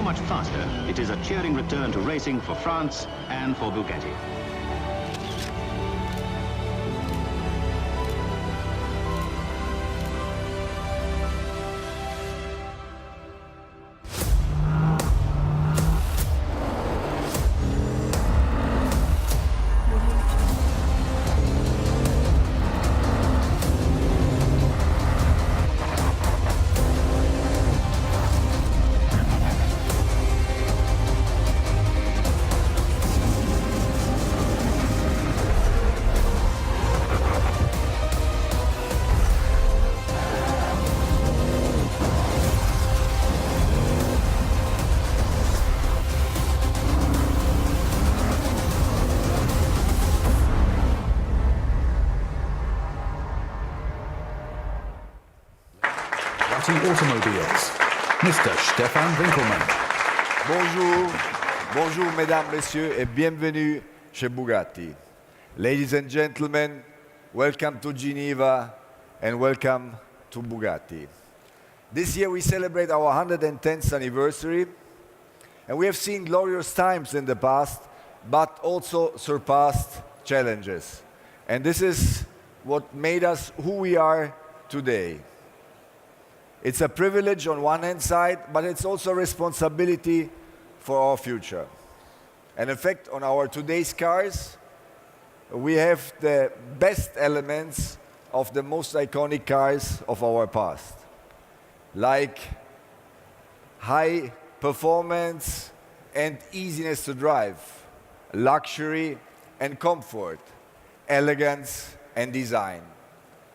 much faster, it is a cheering return to racing for France and for Bugatti. Automobiles, Mr. Stefan Winkelmann. Bonjour, bonjour mesdames, messieurs et bienvenue chez Bugatti. Ladies and gentlemen, welcome to Geneva and welcome to Bugatti. This year we celebrate our 110th anniversary, and we have seen glorious times in the past, but also surpassed challenges. And this is what made us who we are today. It's a privilege on one hand side, but it's also a responsibility for our future. And in fact, on our today's cars, we have the best elements of the most iconic cars of our past, like high performance and easiness to drive, luxury and comfort, elegance and design.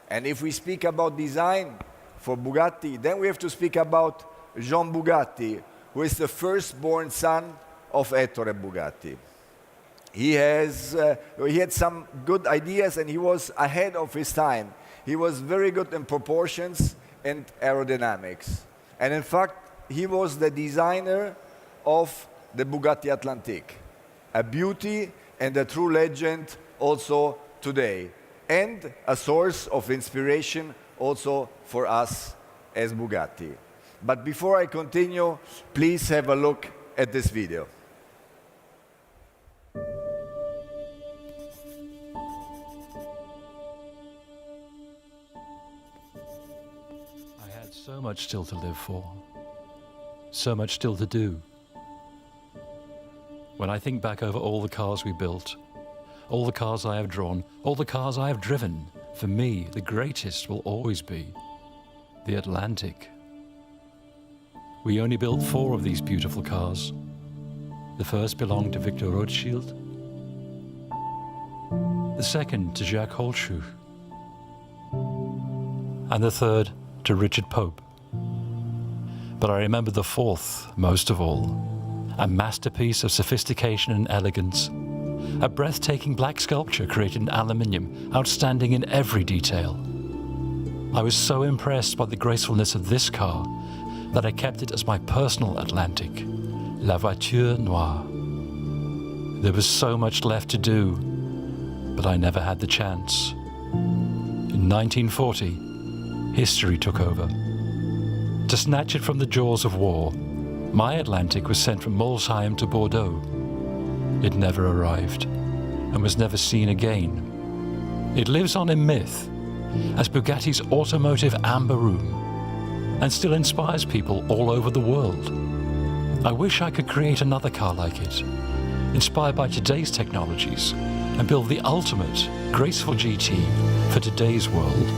And if we speak about design, for Bugatti, then we have to speak about Jean Bugatti, who is the firstborn son of Ettore Bugatti. He had some good ideas and he was ahead of his time. He was very good in proportions and aerodynamics. And in fact, he was the designer of the Bugatti Atlantique, a beauty and a true legend also today, and a source of inspiration also for us as Bugatti. But before I continue, please have a look at this video. I had so much still to live for, so much still to do. When I think back over all the cars we built, all the cars I have drawn, all the cars I have driven, for me, the greatest will always be the Atlantic. We only built 4 of these beautiful cars. The first belonged to Victor Rothschild, the second to Jacques Holtschuh, and the third to Richard Pope. But I remember the 4th most of all, a masterpiece of sophistication and elegance, a breathtaking black sculpture created in aluminium, outstanding in every detail. I was so impressed by the gracefulness of this car that I kept it as my personal Atlantic, La Voiture Noire. There was so much left to do, but I never had the chance. In 1940, history took over. To snatch it from the jaws of war, my Atlantic was sent from Molsheim to Bordeaux. It never arrived and was never seen again. It lives on in myth as Bugatti's automotive amber room and still inspires people all over the world. I wish I could create another car like it, inspired by today's technologies, and build the ultimate graceful GT for today's world.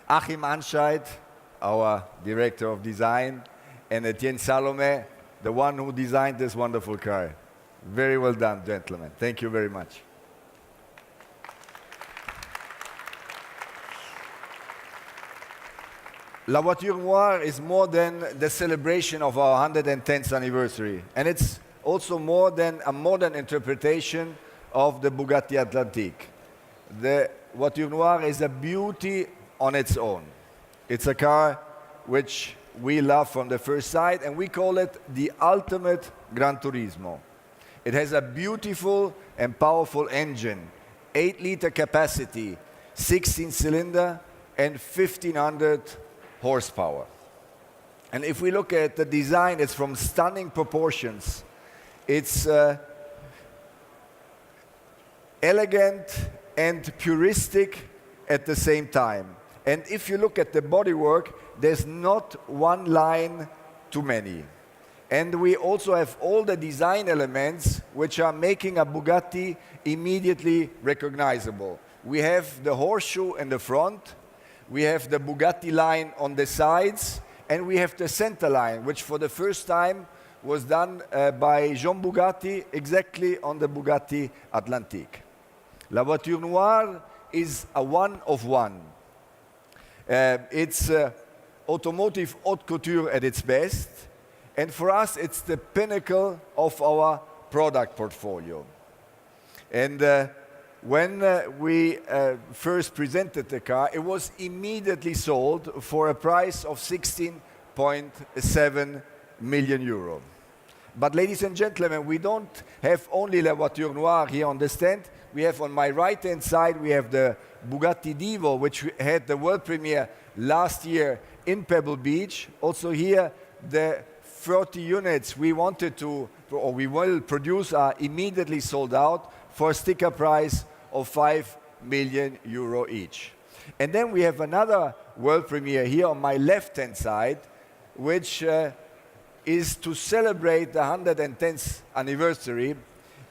Achim Anscheid, our director of design, and Etienne Salome, the one who designed this wonderful car. Very well done, gentlemen. Thank you very much. La Voiture Noire is more than the celebration of our 110th anniversary, and it's also more than a modern interpretation of the Bugatti Atlantique. The Voiture Noire is a beauty on its own. It's a car which we love from the first sight, and we call it the ultimate Gran Turismo. It has a beautiful and powerful engine, 8-liter capacity, 16-cylinder, and 1,500 horsepower. And if we look at the design, it's from stunning proportions. It's elegant and puristic at the same time. And if you look at the bodywork, there's not one line too many. And we also have all the design elements which are making a Bugatti immediately recognizable. We have the horseshoe in the front, we have the Bugatti line on the sides, and we have the center line, which for the first time was done by Jean Bugatti exactly on the Bugatti Atlantique. La Voiture Noire is a one of one. It's automotive haute couture at its best, and for us it's the pinnacle of our product portfolio. And when we first presented the car, it was immediately sold for a price of 16.7 million euro. But ladies and gentlemen, we don't have only La Voiture Noire here on the stand. We have on my right-hand side, we have the Bugatti Divo, which had the world premiere last year in Pebble Beach. Also here, the 30 units we wanted to, or we will produce, are immediately sold out for a sticker price of 5 million euro each. And then we have another world premiere here on my left-hand side, which is to celebrate the 110th anniversary.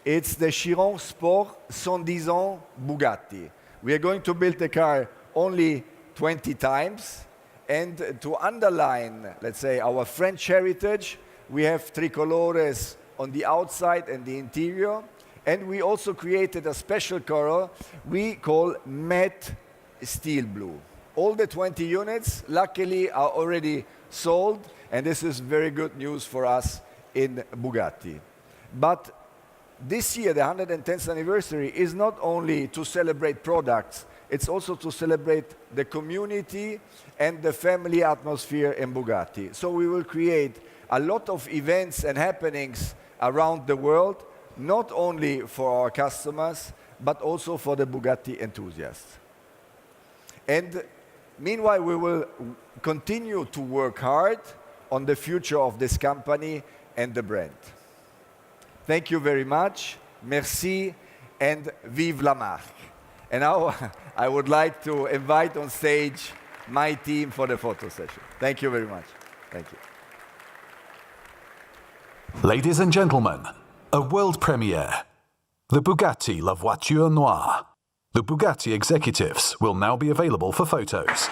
It's the Chiron Sport 110 ans Bugatti. We are going to build the car only 20 times. And to underline, let's say, our French heritage, we have tricolores on the outside and the interior. And we also created a special color we call matte steel blue. All the 20 units, luckily, are already sold, and this is very good news for us in Bugatti. But this year, the 110th anniversary, is not only to celebrate products, it's also to celebrate the community and the family atmosphere in Bugatti. So we will create a lot of events and happenings around the world, not only for our customers, but also for the Bugatti enthusiasts. And meanwhile, we will continue to work hard on the future of this company and the brand. Thank you very much. Merci, and vive la marque. And now I would like to invite on stage my team for the photo session. Thank you very much. Thank you. Ladies and gentlemen, a world premiere. The Bugatti La Voiture Noire. The Bugatti executives will now be available for photos.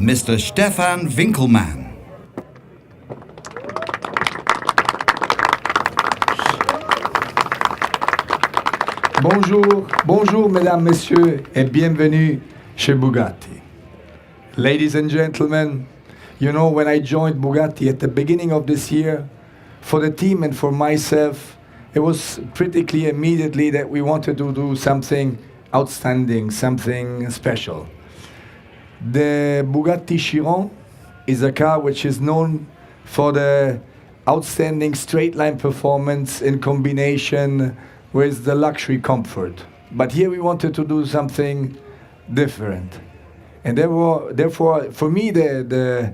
Mr. Stefan Winkelmann. Bonjour mesdames, messieurs, et bienvenue chez Bugatti. Ladies and gentlemen, you know, when I joined Bugatti at the beginning of this year, for the team and for myself, it was pretty clear immediately that we wanted to do something outstanding, something special. The Bugatti Chiron is a car which is known for the outstanding straight line performance in combination with the luxury comfort. But here we wanted to do something different. And therefore for me, the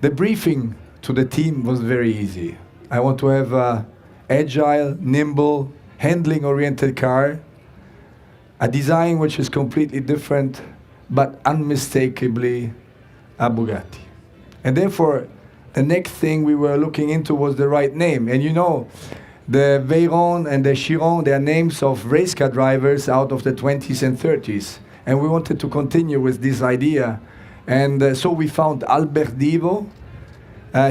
briefing to the team was very easy. I want to have an agile, nimble, handling-oriented car, a design which is completely different, but unmistakably a Bugatti. And therefore, the next thing we were looking into was the right name. And you know, the Veyron and the Chiron, they are names of race car drivers out of the 20s and 30s. And we wanted to continue with this idea. And so we found Albert Divo.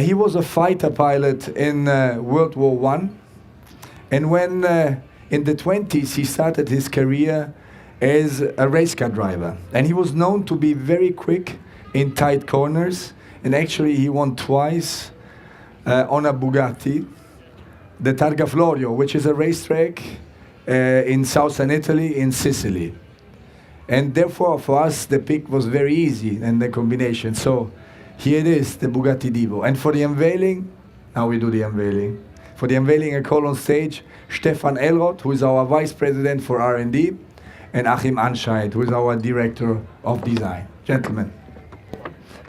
He was a fighter pilot in World War I. And when in the 20s he started his career as a race car driver. And he was known to be very quick in tight corners. And actually he won twice on a Bugatti, the Targa Florio, which is a racetrack in southern Italy, in Sicily. And therefore for us the pick was very easy and the combination. So here it is, the Bugatti Divo. And for the unveiling, now we do the unveiling. For the unveiling, I call on stage Stefan Elroth, who is our Vice President for R&D, and Achim Anscheid, who is our Director of Design. Gentlemen,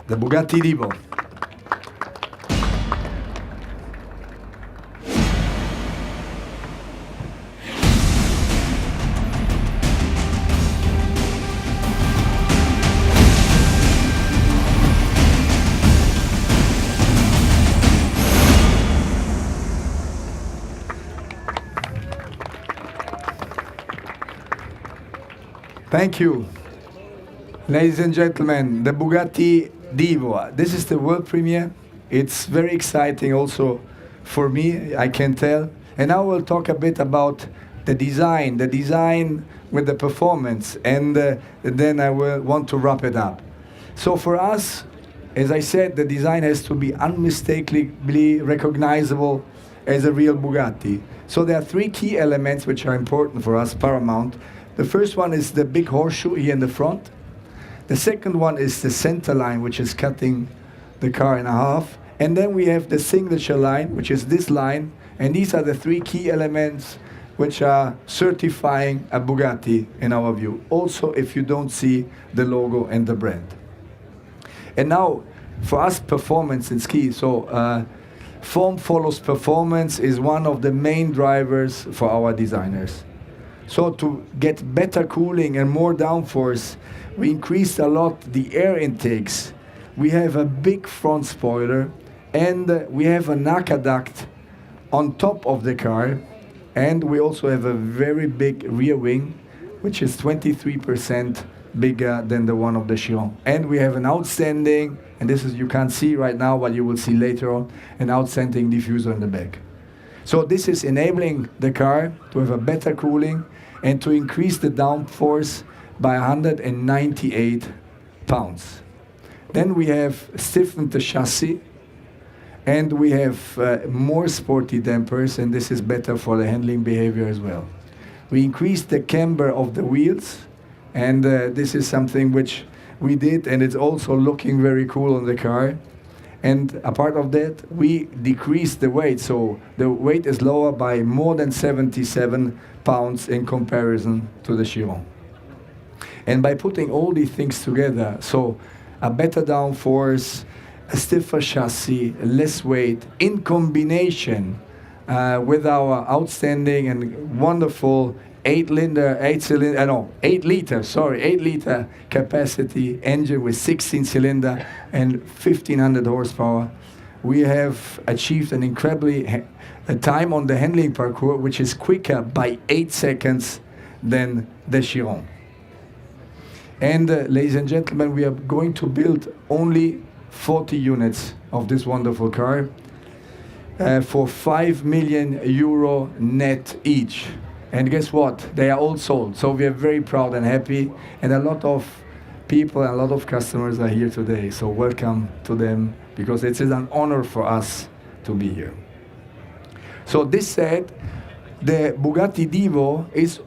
the Bugatti Divo. Thank you. Ladies and gentlemen, the Bugatti Divo. This is the world premiere. It's very exciting also for me, I can tell. And now we'll talk a bit about the design with the performance, and then I will want to wrap it up. So for us, as I said, the design has to be unmistakably recognizable as a real Bugatti. So there are three key elements which are important for us, paramount. The first one is the big horseshoe here in the front. The second one is the center line, which is cutting the car in half. And then we have the signature line, which is this line. And these are the three key elements which are certifying a Bugatti in our view. Also, if you don't see the logo and the brand. And now, for us, performance is key. So form follows performance is one of the main drivers for our designers. So to get better cooling and more downforce, we increased a lot the air intakes. We have a big front spoiler, and we have an aqueduct on top of the car, and we also have a very big rear wing, which is 23% bigger than the one of the Chiron. And we have an outstanding, and this is you can't see right now, but you will see later on, an outstanding diffuser in the back. So this is enabling the car to have a better cooling and to increase the downforce by 198 pounds. Then we have stiffened the chassis, and we have more sporty dampers, and this is better for the handling behavior as well. We increased the camber of the wheels, and this is something which we did, and it's also looking very cool on the car. And a part of that, we decreased the weight, so the weight is lower by more than 77 pounds in comparison to the Chiron. And by putting all these things together, so a better downforce, a stiffer chassis, less weight, in combination with our outstanding and wonderful 8 liter capacity engine with 16 cylinder and 1500 horsepower, we have achieved an incredibly time on the handling parkour which is quicker by 8 seconds than the Chiron. And ladies and gentlemen, we are going to build only 40 units of this wonderful car for 5 million euro net each. And guess what? They are all sold. So we are very proud and happy. And a lot of people and a lot of customers are here today. So welcome to them, because it is an honor for us to be here. So this said, the Bugatti Divo is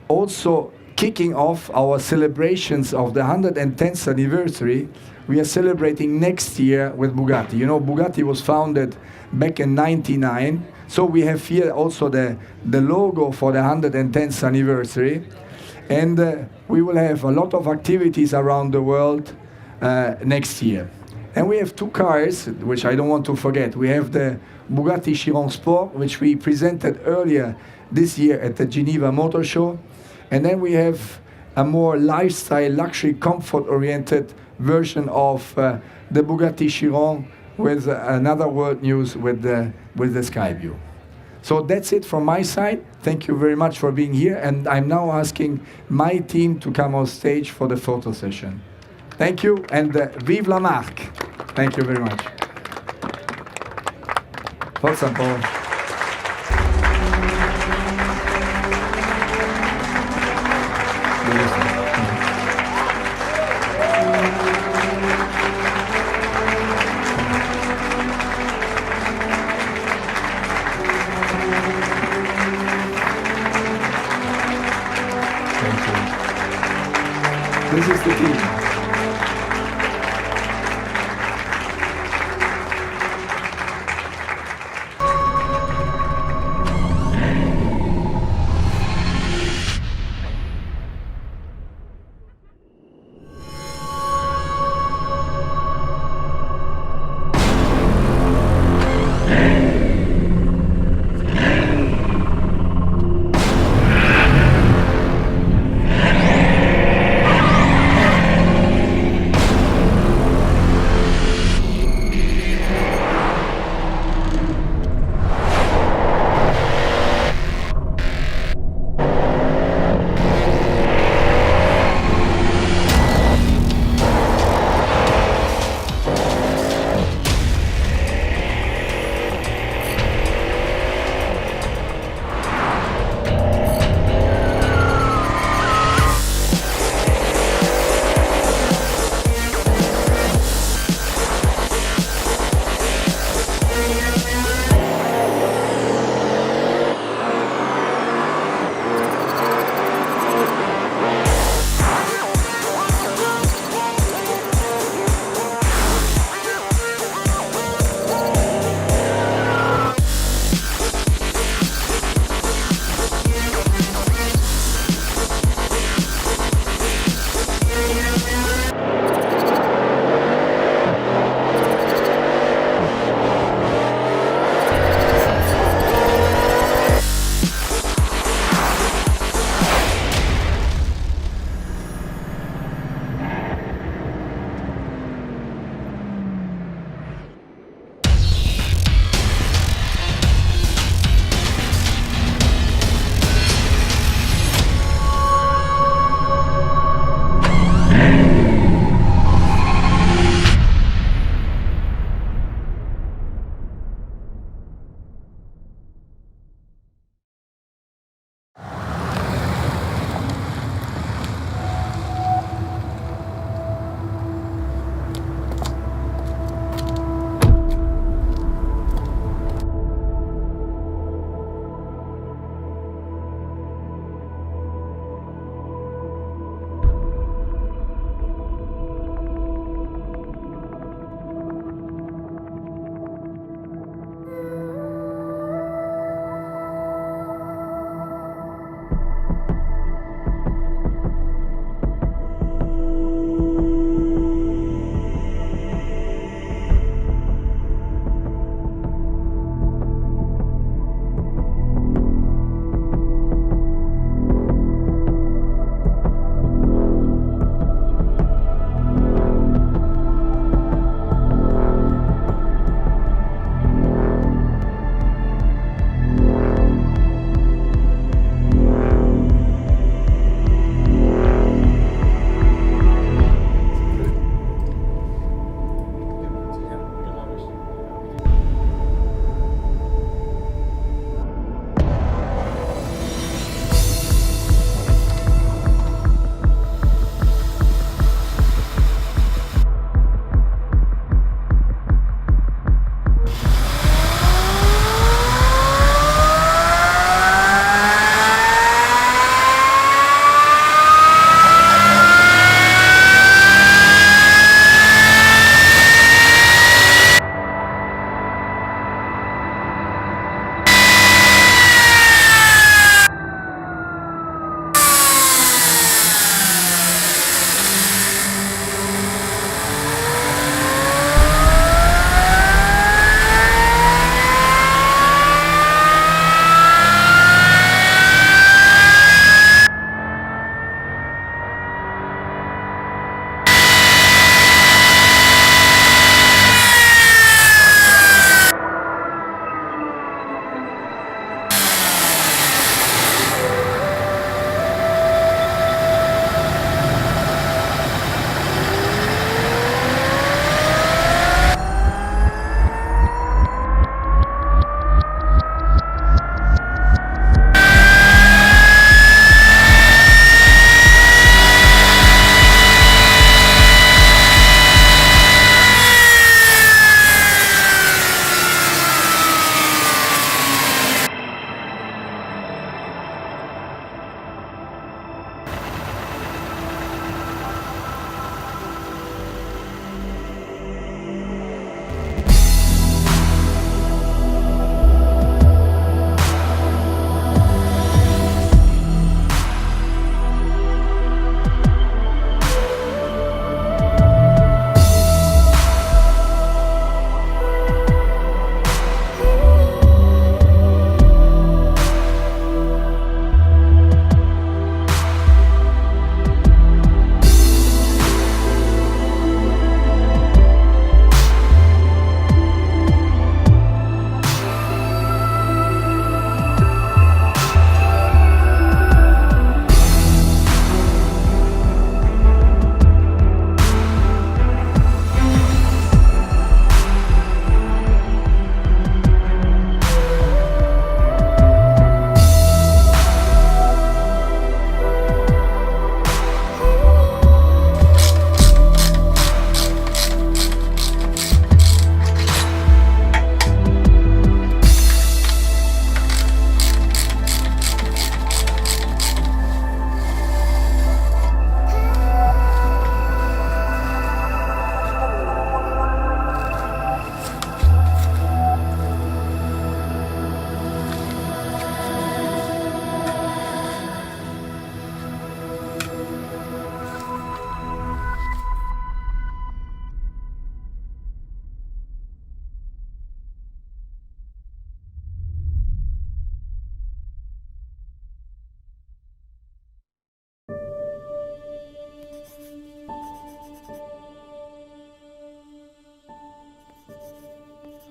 also kicking off our celebrations of the 110th anniversary. We are celebrating next year with Bugatti. You know, Bugatti was founded back in '99. So we have here also the logo for the 110th anniversary. And we will have a lot of activities around the world next year. And we have two cars, which I don't want to forget. We have the Bugatti Chiron Sport, which we presented earlier this year at the Geneva Motor Show. And then we have a more lifestyle, luxury, comfort-oriented version of the Bugatti Chiron with another world news with the Skyview. So that's it from my side. Thank you very much for being here. And I'm now asking my team to come on stage for the photo session. Thank you, and vive la marque. Thank you very much. Forza un po'. This is the team.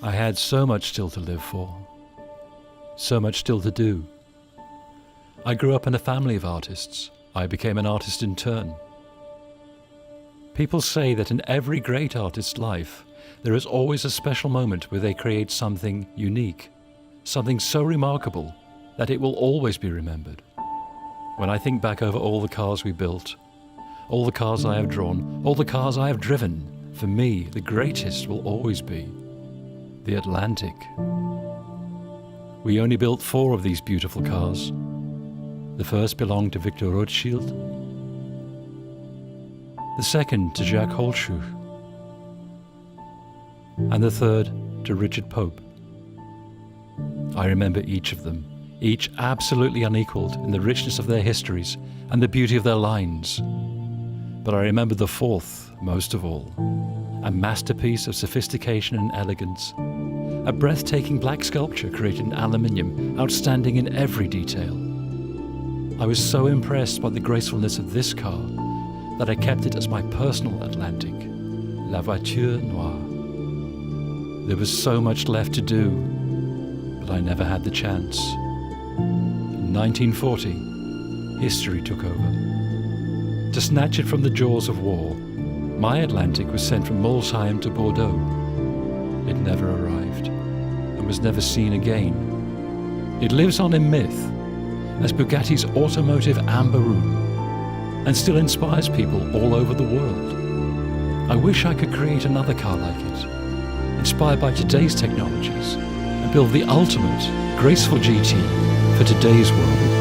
I had so much still to live for, so much still to do. I grew up in a family of artists. I became an artist in turn. People say that in every great artist's life, there is always a special moment where they create something unique, something so remarkable that it will always be remembered. When I think back over all the cars we built, all the cars I have drawn, all the cars I have driven, for me, the greatest will always be the Atlantic. We only built 4 of these beautiful cars. The first belonged to Victor Rothschild, the second to Jacques Holschuh, and the third to Richard Pope. I remember each of them, each absolutely unequaled in the richness of their histories and the beauty of their lines. But I remember the 4th most of all, a masterpiece of sophistication and elegance, a breathtaking black sculpture created in aluminium, outstanding in every detail. I was so impressed by the gracefulness of this car that I kept it as my personal Atlantic, La Voiture Noire. There was so much left to do, but I never had the chance. In 1940, history took over. To snatch it from the jaws of war, my Atlantic was sent from Molsheim to Bordeaux. It never arrived and was never seen again. It lives on in myth as Bugatti's automotive amber room and still inspires people all over the world. I wish I could create another car like it, inspired by today's technologies, and build the ultimate graceful GT for today's world.